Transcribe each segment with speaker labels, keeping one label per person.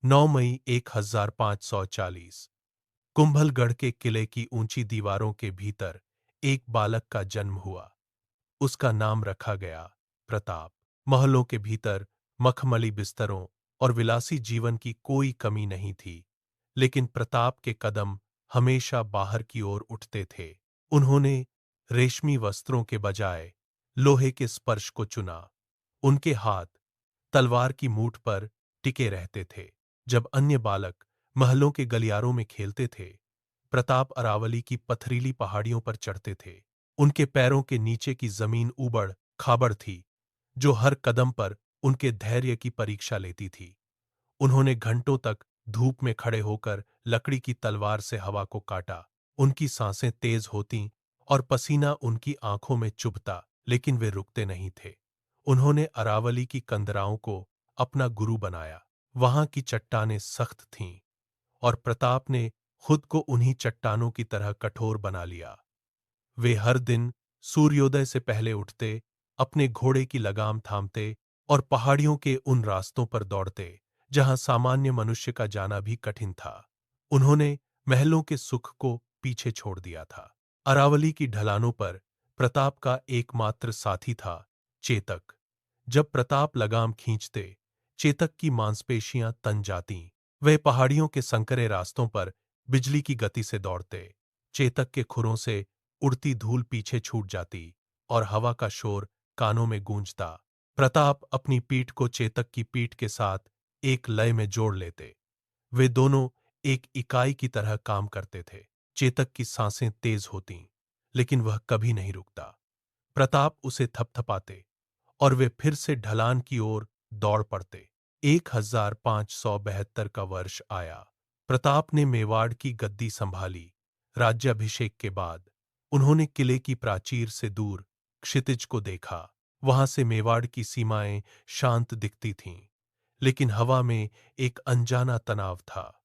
Speaker 1: 9 मई 1540 कुंभलगढ़ के किले की ऊंची दीवारों के भीतर एक बालक का जन्म हुआ। उसका नाम रखा गया प्रताप। महलों के भीतर मखमली बिस्तरों और विलासी जीवन की कोई कमी नहीं थी, लेकिन प्रताप के कदम हमेशा बाहर की ओर उठते थे। उन्होंने रेशमी वस्त्रों के बजाय लोहे के स्पर्श को चुना। उनके हाथ तलवार की मूठ पर टिके रहते थे। जब अन्य बालक महलों के गलियारों में खेलते थे, प्रताप अरावली की पथरीली पहाड़ियों पर चढ़ते थे। उनके पैरों के नीचे की जमीन ऊबड़ खाबड़ थी, जो हर कदम पर उनके धैर्य की परीक्षा लेती थी। उन्होंने घंटों तक धूप में खड़े होकर लकड़ी की तलवार से हवा को काटा। उनकी सांसें तेज होतीं और पसीना उनकी आंखों में चुभता, लेकिन वे रुकते नहीं थे। उन्होंने अरावली की कंदराओं को अपना गुरु बनाया। वहां की चट्टानें सख्त थीं और प्रताप ने खुद को उन्हीं चट्टानों की तरह कठोर बना लिया। वे हर दिन सूर्योदय से पहले उठते, अपने घोड़े की लगाम थामते और पहाड़ियों के उन रास्तों पर दौड़ते जहां सामान्य मनुष्य का जाना भी कठिन था। उन्होंने महलों के सुख को पीछे छोड़ दिया था। अरावली की ढलानों पर प्रताप का एकमात्र साथी था चेतक। जब प्रताप लगाम खींचते, चेतक की मांसपेशियां तन जातीं। वे पहाड़ियों के संकरे रास्तों पर बिजली की गति से दौड़ते। चेतक के खुरों से उड़ती धूल पीछे छूट जाती और हवा का शोर कानों में गूंजता। प्रताप अपनी पीठ को चेतक की पीठ के साथ एक लय में जोड़ लेते। वे दोनों एक इकाई की तरह काम करते थे। चेतक की सांसें तेज होतीं, लेकिन वह कभी नहीं रुकता। प्रताप उसे थपथपाते और वे फिर से ढलान की ओर दौड़ पड़ते। 1572 का वर्ष आया। प्रताप ने मेवाड़ की गद्दी संभाली। राज्याभिषेक के बाद उन्होंने किले की प्राचीर से दूर क्षितिज को देखा। वहां से मेवाड़ की सीमाएं शांत दिखती थीं, लेकिन हवा में एक अनजाना तनाव था।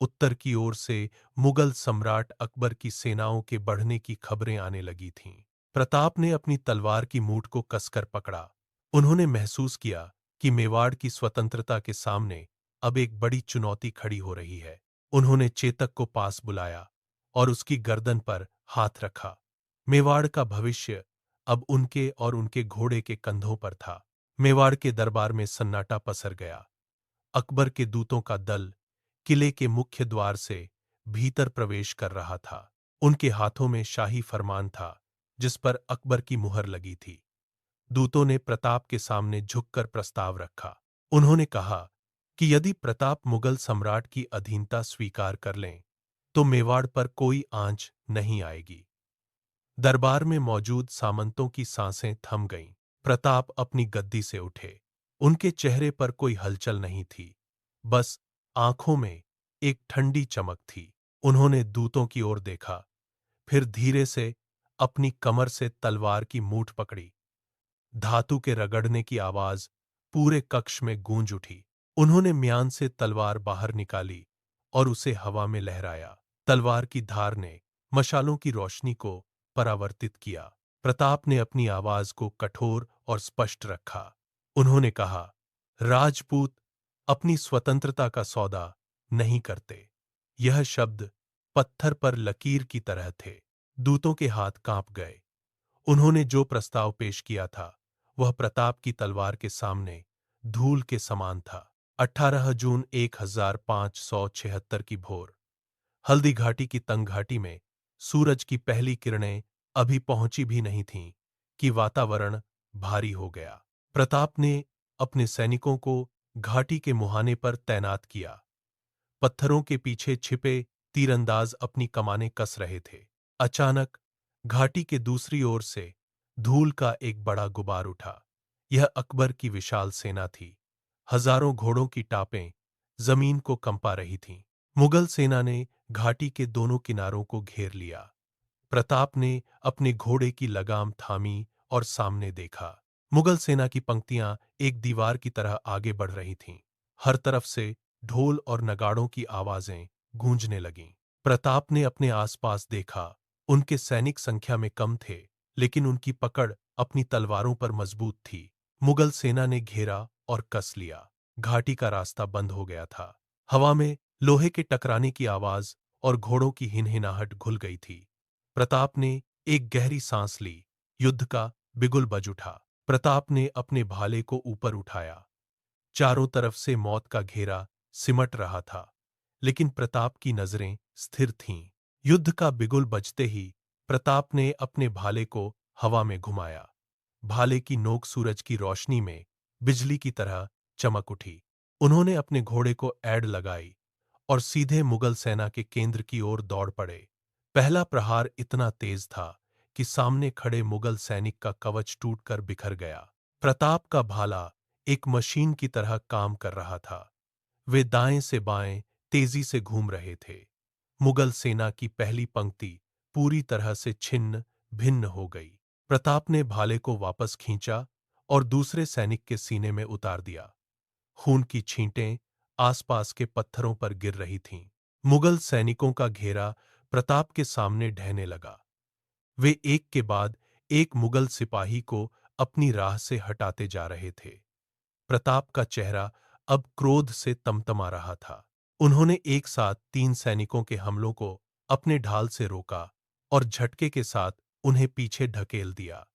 Speaker 1: उत्तर की ओर से मुगल सम्राट अकबर की सेनाओं के बढ़ने की खबरें आने लगी थीं। प्रताप ने अपनी तलवार की मूठ को कसकर पकड़ा। उन्होंने महसूस किया कि मेवाड़ की स्वतंत्रता के सामने अब एक बड़ी चुनौती खड़ी हो रही है। उन्होंने चेतक को पास बुलाया और उसकी गर्दन पर हाथ रखा। मेवाड़ का भविष्य अब उनके और उनके घोड़े के कंधों पर था। मेवाड़ के दरबार में सन्नाटा पसर गया। अकबर के दूतों का दल किले के मुख्य द्वार से भीतर प्रवेश कर रहा था। उनके हाथों में शाही फरमान था, जिस पर अकबर की मुहर लगी थी। दूतों ने प्रताप के सामने झुककर प्रस्ताव रखा। उन्होंने कहा कि यदि प्रताप मुगल सम्राट की अधीनता स्वीकार कर लें, तो मेवाड़ पर कोई आंच नहीं आएगी। दरबार में मौजूद सामंतों की सांसें थम गईं। प्रताप अपनी गद्दी से उठे। उनके चेहरे पर कोई हलचल नहीं थी, बस आंखों में एक ठंडी चमक थी। उन्होंने दूतों की ओर देखा, फिर धीरे से अपनी कमर से तलवार की मूठ पकड़ी। धातु के रगड़ने की आवाज पूरे कक्ष में गूंज उठी। उन्होंने म्यान से तलवार बाहर निकाली और उसे हवा में लहराया। तलवार की धार ने मशालों की रोशनी को परावर्तित किया। प्रताप ने अपनी आवाज को कठोर और स्पष्ट रखा। उन्होंने कहा, राजपूत अपनी स्वतंत्रता का सौदा नहीं करते। यह शब्द पत्थर पर लकीर की तरह थे। दूतों के हाथ कांप गए। उन्होंने जो प्रस्ताव पेश किया था, वह प्रताप की तलवार के सामने धूल के समान था। 18 जून 1576 की भोर, हल्दी घाटी की तंग घाटी में सूरज की पहली किरणें अभी पहुंची भी नहीं थीं कि वातावरण भारी हो गया। प्रताप ने अपने सैनिकों को घाटी के मुहाने पर तैनात किया। पत्थरों के पीछे छिपे तीरंदाज अपनी कमानें कस रहे थे। अचानक घाटी के दूसरी ओर से धूल का एक बड़ा गुबार उठा। यह अकबर की विशाल सेना थी। हजारों घोड़ों की टापें जमीन को कंपा रही थीं। मुगल सेना ने घाटी के दोनों किनारों को घेर लिया। प्रताप ने अपने घोड़े की लगाम थामी और सामने देखा। मुगल सेना की पंक्तियां एक दीवार की तरह आगे बढ़ रही थीं। हर तरफ से ढोल और नगाड़ों की आवाजें गूंजने लगीं। प्रताप ने अपने आसपास देखा। उनके सैनिक संख्या में कम थे, लेकिन उनकी पकड़ अपनी तलवारों पर मजबूत थी। मुगल सेना ने घेरा और कस लिया। घाटी का रास्ता बंद हो गया था। हवा में लोहे के टकराने की आवाज और घोड़ों की हिनहिनाहट घुल गई थी। प्रताप ने एक गहरी सांस ली। युद्ध का बिगुल बज उठा। प्रताप ने अपने भाले को ऊपर उठाया। चारों तरफ से मौत का घेरा सिमट रहा था, लेकिन प्रताप की नजरें स्थिर थीं। युद्ध का बिगुल बजते ही प्रताप ने अपने भाले को हवा में घुमाया। भाले की नोक सूरज की रोशनी में बिजली की तरह चमक उठी। उन्होंने अपने घोड़े को ऐड़ लगाई और सीधे मुगल सेना के केंद्र की ओर दौड़ पड़े। पहला प्रहार इतना तेज था कि सामने खड़े मुगल सैनिक का कवच टूटकर बिखर गया। प्रताप का भाला एक मशीन की तरह काम कर रहा था। वे दाएं से बाएं तेजी से घूम रहे थे। मुगल सेना की पहली पंक्ति पूरी तरह से छिन्न भिन्न हो गई। प्रताप ने भाले को वापस खींचा और दूसरे सैनिक के सीने में उतार दिया। खून की छींटें आसपास के पत्थरों पर गिर रही थीं। मुगल सैनिकों का घेरा प्रताप के सामने ढहने लगा। वे एक के बाद एक मुगल सिपाही को अपनी राह से हटाते जा रहे थे। प्रताप का चेहरा अब क्रोध से तमतमा रहा था। उन्होंने एक साथ 3 सैनिकों के हमलों को अपने ढाल से रोका और झटके के साथ उन्हें पीछे ढकेल दिया।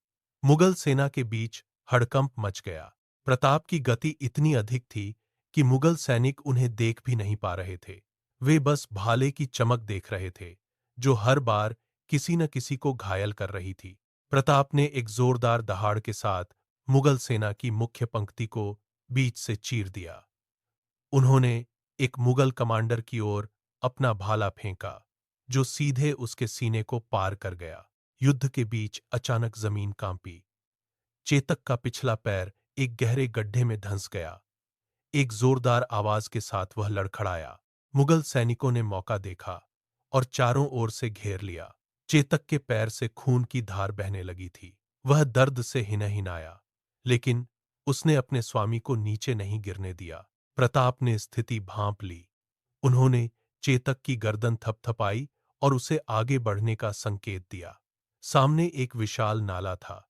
Speaker 1: मुगल सेना के बीच हड़कंप मच गया। प्रताप की गति इतनी अधिक थी कि मुगल सैनिक उन्हें देख भी नहीं पा रहे थे। वे बस भाले की चमक देख रहे थे, जो हर बार किसी न किसी को घायल कर रही थी। प्रताप ने एक जोरदार दहाड़ के साथ मुगल सेना की मुख्य पंक्ति को बीच से चीर दिया। उन्होंने एक मुगल कमांडर की ओर अपना भाला फेंका, जो सीधे उसके सीने को पार कर गया। युद्ध के बीच अचानक जमीन कांपी। चेतक का पिछला पैर एक गहरे गड्ढे में धंस गया। एक जोरदार आवाज के साथ वह लड़खड़ाया। मुगल सैनिकों ने मौका देखा और चारों ओर से घेर लिया। चेतक के पैर से खून की धार बहने लगी थी। वह दर्द से हिनहिनाया, लेकिन उसने अपने स्वामी को नीचे नहीं गिरने दिया। प्रताप ने स्थिति भांप ली। उन्होंने चेतक की गर्दन थपथपाई और उसे आगे बढ़ने का संकेत दिया। सामने एक विशाल नाला था,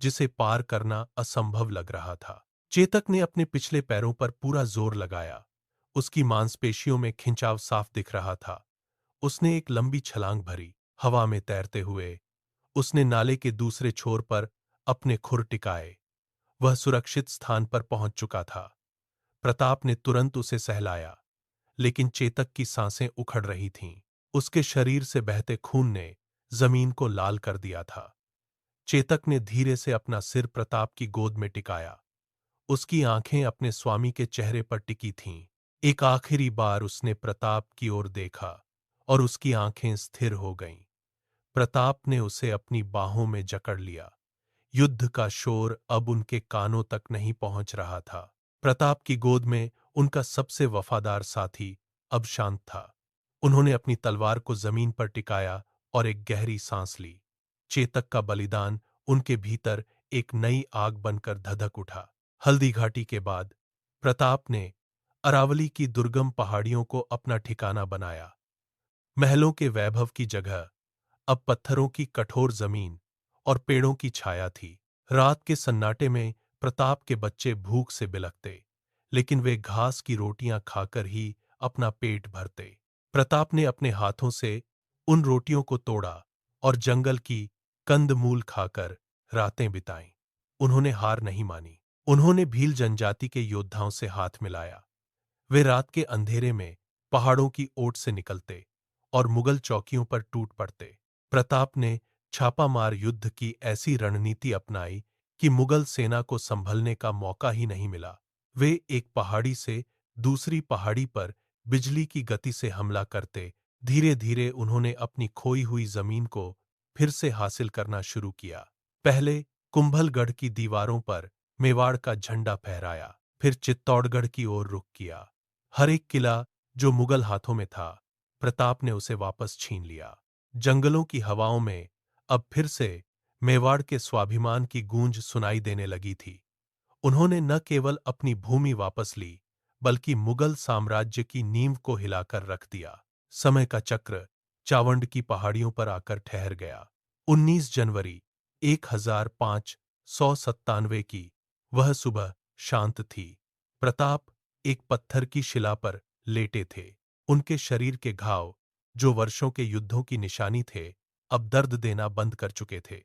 Speaker 1: जिसे पार करना असंभव लग रहा था। चेतक ने अपने पिछले पैरों पर पूरा जोर लगाया। उसकी मांसपेशियों में खिंचाव साफ दिख रहा था। उसने एक लंबी छलांग भरी। हवा में तैरते हुए उसने नाले के दूसरे छोर पर अपने खुर टिकाए। वह सुरक्षित स्थान पर पहुंच चुका था। प्रताप ने तुरंत उसे सहलाया, लेकिन चेतक की सांसें उखड़ रही थीं। उसके शरीर से बहते खून ने जमीन को लाल कर दिया था। चेतक ने धीरे से अपना सिर प्रताप की गोद में टिकाया। उसकी आंखें अपने स्वामी के चेहरे पर टिकी थीं। एक आखिरी बार उसने प्रताप की ओर देखा और उसकी आंखें स्थिर हो गईं। प्रताप ने उसे अपनी बाहों में जकड़ लिया। युद्ध का शोर अब उनके कानों तक नहीं पहुंच रहा था। प्रताप की गोद में उनका सबसे वफादार साथी अब शांत था। उन्होंने अपनी तलवार को जमीन पर टिकाया और एक गहरी सांस ली। चेतक का बलिदान उनके भीतर एक नई आग बनकर धधक उठा। हल्दी घाटी के बाद प्रताप ने अरावली की दुर्गम पहाड़ियों को अपना ठिकाना बनाया। महलों के वैभव की जगह अब पत्थरों की कठोर जमीन और पेड़ों की छाया थी। रात के सन्नाटे में प्रताप के बच्चे भूख से बिलखते, लेकिन वे घास की रोटियां खाकर ही अपना पेट भरते। प्रताप ने अपने हाथों से उन रोटियों को तोड़ा और जंगल की कंदमूल खाकर रातें बिताईं। उन्होंने हार नहीं मानी। उन्होंने भील जनजाति के योद्धाओं से हाथ मिलाया। वे रात के अंधेरे में पहाड़ों की ओट से निकलते और मुगल चौकियों पर टूट पड़ते। प्रताप ने छापामार युद्ध की ऐसी रणनीति अपनाई कि मुगल सेना को संभलने का मौका ही नहीं मिला। वे एक पहाड़ी से दूसरी पहाड़ी पर बिजली की गति से हमला करते। धीरे धीरे उन्होंने अपनी खोई हुई जमीन को फिर से हासिल करना शुरू किया। पहले कुंभलगढ़ की दीवारों पर मेवाड़ का झंडा फहराया, फिर चित्तौड़गढ़ की ओर रुख किया। हर एक किला जो मुगल हाथों में था, प्रताप ने उसे वापस छीन लिया। जंगलों की हवाओं में अब फिर से मेवाड़ के स्वाभिमान की गूंज सुनाई देने लगी थी। उन्होंने न केवल अपनी भूमि वापस ली, बल्कि मुगल साम्राज्य की नींव को हिलाकर रख दिया। समय का चक्र चावंड की पहाड़ियों पर आकर ठहर गया। 19 जनवरी 1597 की वह सुबह शांत थी। प्रताप एक पत्थर की शिला पर लेटे थे। उनके शरीर के घाव, जो वर्षों के युद्धों की निशानी थे, अब दर्द देना बंद कर चुके थे।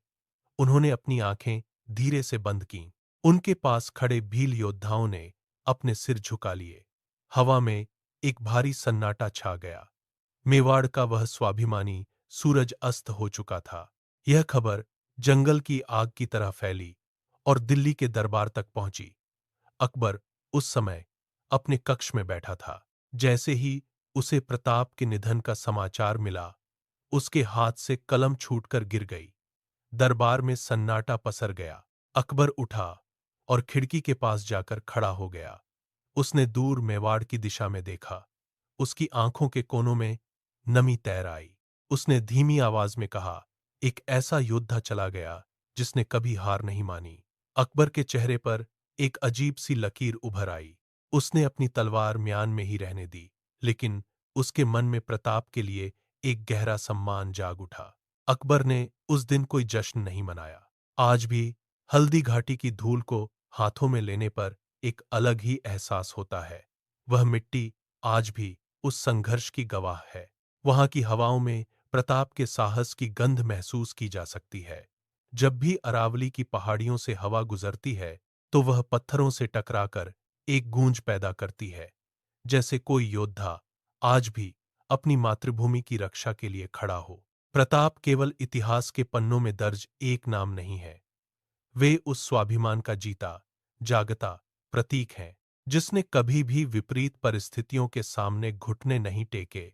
Speaker 1: उन्होंने अपनी आंखें धीरे से बंद कीं। उनके पास खड़े भील योद्धाओं ने अपने सिर झुका लिए। हवा में एक भारी सन्नाटा छा गया। मेवाड़ का वह स्वाभिमानी सूरज अस्त हो चुका था। यह खबर जंगल की आग की तरह फैली और दिल्ली के दरबार तक पहुंची। अकबर उस समय अपने कक्ष में बैठा था। जैसे ही उसे प्रताप के निधन का समाचार मिला, उसके हाथ से कलम छूटकर गिर गई। दरबार में सन्नाटा पसर गया। अकबर उठा और खिड़की के पास जाकर खड़ा हो गया। उसने दूर मेवाड़ की दिशा में देखा। उसकी आंखों के कोनों में नमी तैर आई। उसने धीमी आवाज में कहा, एक ऐसा योद्धा चला गया जिसने कभी हार नहीं मानी। अकबर के चेहरे पर एक अजीब सी लकीर उभर आई। उसने अपनी तलवार म्यान में ही रहने दी, लेकिन उसके मन में प्रताप के लिए एक गहरा सम्मान जाग उठा। अकबर ने उस दिन कोई जश्न नहीं मनाया। आज भी हल्दी घाटी की धूल को हाथों में लेने पर एक अलग ही एहसास होता है। वह मिट्टी आज भी उस संघर्ष की गवाह है। वहां की हवाओं में प्रताप के साहस की गंध महसूस की जा सकती है। जब भी अरावली की पहाड़ियों से हवा गुजरती है, तो वह पत्थरों से टकराकर एक गूंज पैदा करती है, जैसे कोई योद्धा आज भी अपनी मातृभूमि की रक्षा के लिए खड़ा हो। प्रताप केवल इतिहास के पन्नों में दर्ज एक नाम नहीं है, वे उस स्वाभिमान का जीता जागता प्रतीक हैं, जिसने कभी भी विपरीत परिस्थितियों के सामने घुटने नहीं टेके।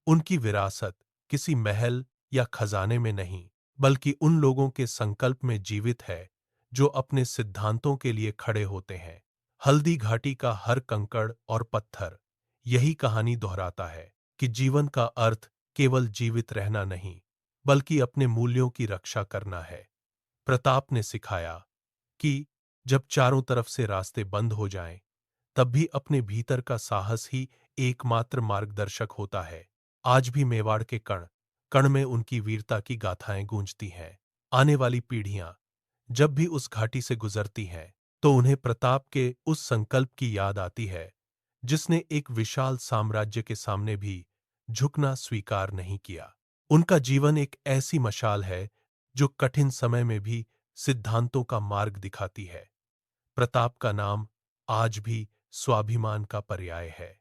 Speaker 1: उनकी विरासत किसी महल या खजाने में नहीं, बल्कि उन लोगों के संकल्प में जीवित है जो अपने सिद्धांतों के लिए खड़े होते हैं। हल्दी घाटी का हर कंकड़ और पत्थर यही कहानी दोहराता है कि जीवन का अर्थ केवल जीवित रहना नहीं, बल्कि अपने मूल्यों की रक्षा करना है। प्रताप ने सिखाया कि जब चारों तरफ से रास्ते बंद हो जाएं, तब भी अपने भीतर का साहस ही एकमात्र मार्गदर्शक होता है। आज भी मेवाड़ के कण कण में उनकी वीरता की गाथाएं गूंजती हैं। आने वाली पीढ़ियां जब भी उस घाटी से गुजरती हैं, तो उन्हें प्रताप के उस संकल्प की याद आती है, जिसने एक विशाल साम्राज्य के सामने भी झुकना स्वीकार नहीं किया। उनका जीवन एक ऐसी मशाल है जो कठिन समय में भी सिद्धांतों का मार्ग दिखाती है। प्रताप का नाम आज भी स्वाभिमान का पर्याय है।